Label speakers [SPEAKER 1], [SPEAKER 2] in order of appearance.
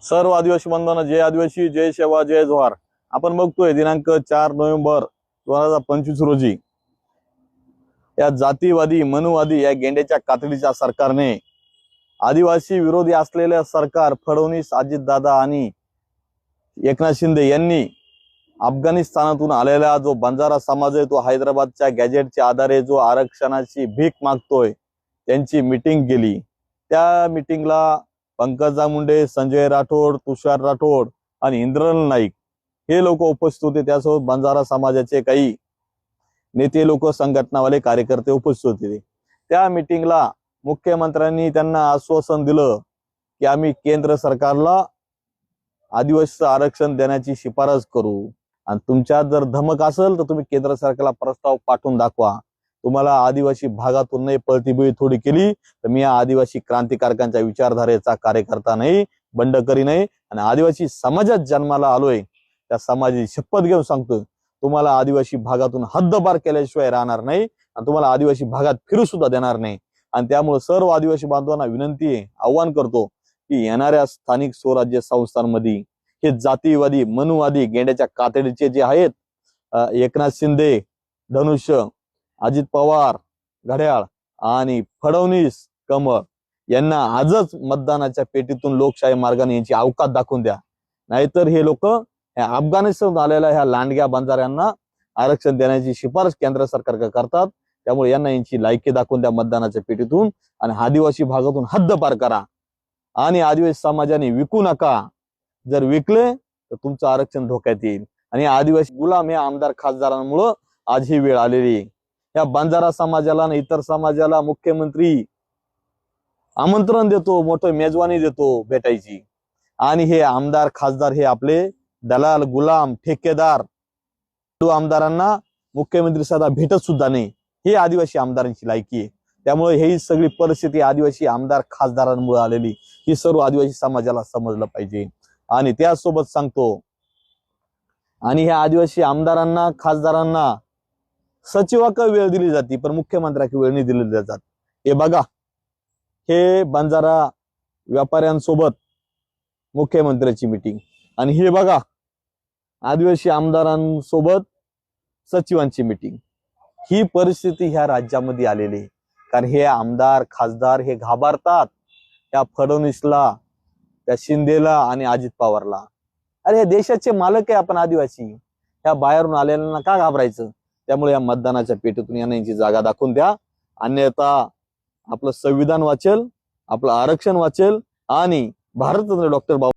[SPEAKER 1] सर्व आदिवासी बांधवांना जय आदिवासी, जय सेवा, जय जोहार। आपण बघतोय दिनांक 4 नोव्हेंबर 2025 रोजी या जातीवादी मनुवादी या गेंड्याच्या कातडीच्या सरकारने आदिवासी विरोधी असलेल्या सरकार फडणवीस, अजितदादा आणि एकनाथ शिंदे यांनी अफगाणिस्तानातून आलेला जो बंजारा समाज आहे तो हैदराबादच्या गॅजेटच्या आधारे जो आरक्षणाची भीक मागतोय त्यांची मीटिंग केली। त्या मीटिंगला पंकजा मुंडे, संजय राठोड, तुषार राठोड आणि इंद्रनल नाईक हे लोक उपस्थित होते। त्यासोबत बंजारा समाजाचे काही नेते लोक, संघटनावाले, कार्यकर्ते उपस्थित होते। त्या मीटिंगला मुख्यमंत्र्यांनी त्यांना आश्वासन दिलं की आम्ही केंद्र सरकारला आदिवासी आरक्षण देण्याची शिफारस करू आणि तुमच्यात जर धमक असेल तर तुम्ही केंद्र सरकारला प्रस्ताव पाठवून दाखवा। तुम्हाला आदिवासी भागातून नाही पळतीबिळी थोडी केली तर मी या आदिवासी क्रांतिकारकांच्या विचारधारेचा कार्यकर्ता नाही, बंडकरी नाही आणि आदिवासी समाजात जन्माला आलोय। त्या समाजाची शपथ घेऊन सांगतोय तुम्हाला आदिवासी भागातून हद्दपार केल्याशिवाय राहणार नाही आणि तुम्हाला आदिवासी भागात फिरू सुद्धा देणार नाही। आणि त्यामुळे सर्व आदिवासी बांधवांना विनंती आहे, आव्हान करतो की येणाऱ्या स्थानिक स्वराज्य संस्थांमध्ये हे जातीवादी मनुवादी गेंड्याच्या कातडीचे जे आहेत एकनाथ शिंदे, धनुष्य, अजित पवार घड्याळ आणि फडणवीस कमळ यांना आजच मतदानाच्या पेटीतून लोकशाही मार्गाने यांची अवकात दाखवून द्या, नाहीतर हे लोक अफगाणिस्तान आलेल्या ह्या लांडग्या बंजाऱ्यांना आरक्षण देण्याची शिफारस केंद्र सरकार करतात। त्यामुळे यांना यांची लायकी दाखवून द्या मतदानाच्या पेटीतून आणि आदिवासी भागातून हद्द पार करा आणि आदिवासी समाजाने विकू नका। जर विकले तर तुमचं आरक्षण धोक्यात येईल आणि आदिवासी गुलाम या आमदार खासदारांमुळे आज ही वेळ आलेली आहे। या बंजारा समाजाला आणि इतर समाजाला मुख्यमंत्री आमंत्रण देतो, मोठं मेजवानी देतो भेटायची आणि हे आमदार खासदार हे आपले दलाल, गुलाम, ठेकेदार आमदारांना मुख्यमंत्री सदा भेटत सुद्धा नाही। हे आदिवासी आमदारांची लायकी आहे। त्यामुळे ही सगळी परिस्थिती आदिवासी आमदार खासदारांमुळे आलेली ही सर्व आदिवासी समाजाला समजलं पाहिजे। आणि त्यासोबत सांगतो आणि ह्या आदिवासी आमदारांना खासदारांना सचिवाक वेळ दिली जाते पण मुख्यमंत्र्याची वेळ नाही दिली जातात। हे बघा, हे बंजारा व्यापाऱ्यांसोबत मुख्यमंत्र्याची मीटिंग आणि हे बघा आदिवासी आमदारांसोबत सचिवांची मीटिंग। ही परिस्थिती ह्या राज्यामध्ये आलेली आहे कारण हे आमदार खासदार हे घाबरतात त्या फडणवीसला, त्या शिंदेला आणि अजित पवारला। अरे हे देशाचे मालक आहे आपण आदिवासी, ह्या बाहेरून आलेल्यांना का घाबरायचं? त्यामुळे या मतदानाच्या पेटीतून यांना यांची जागा दाखवून द्या, अन्यथा आपलं संविधान वाचेल, आपलं आरक्षण वाचेल आणि भारतरत्न डॉक्टर